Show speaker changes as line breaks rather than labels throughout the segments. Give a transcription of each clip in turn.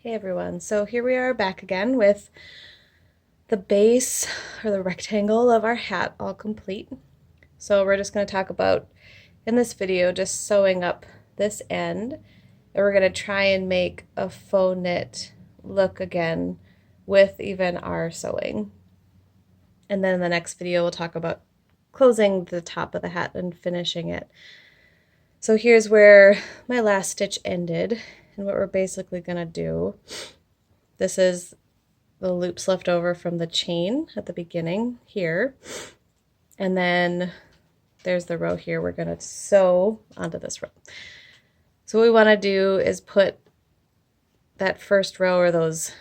Hey everyone, so here we are back again with the base or the rectangle of our hat all complete. So we're just going to talk about in this video just sewing up this end, and we're going to try and make a faux knit look again with even our sewing. And then in the next video we'll talk about closing the top of the hat and finishing it. So here's where my last stitch ended, and what we're basically going to do, this is the loops left over from the chain at the beginning here, and then there's the row here we're going to sew onto this row. So what we want to do is put that first row or those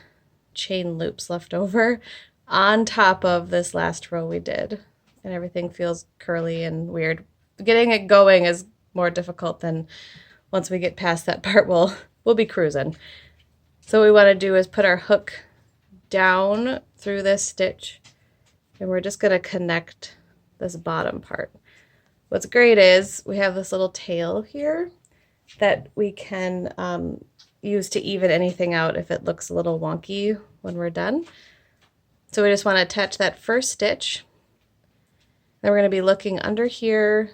chain loops left over on top of this last row we did, and everything feels curly and weird. Getting it going is more difficult than once we get past that part we'll be cruising. So what we want to do is put our hook down through this stitch, and we're just going to connect this bottom part. What's great is we have this little tail here that we can use to even anything out if it looks a little wonky when we're done. So we just want to attach that first stitch. Then we're going to be looking under here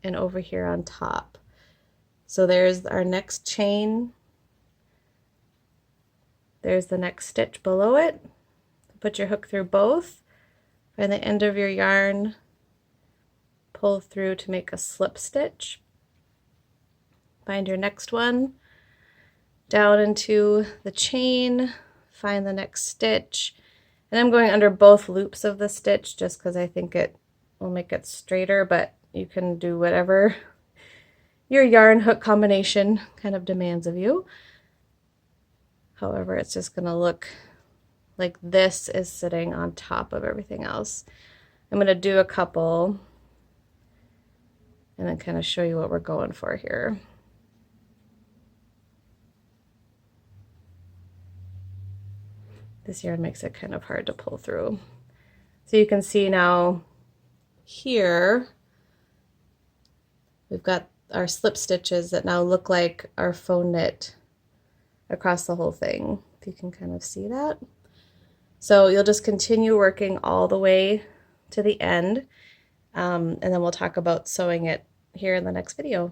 and over here on top. So there's our next chain. There's the next stitch below it. Put your hook through both. Find the end of your yarn, pull through to make a slip stitch. Find your next one, down into the chain, find the next stitch. And I'm going under both loops of the stitch just because I think it will make it straighter, but you can do whatever your yarn hook combination kind of demands of you. However, it's just going to look like this is sitting on top of everything else. I'm going to do a couple and then kind of show you what we're going for here. This yarn makes it kind of hard to pull through. So you can see now here we've got our slip stitches that now look like our faux knit across the whole thing, if you can kind of see that. So you'll just continue working all the way to the end, and then we'll talk about sewing it here in the next video.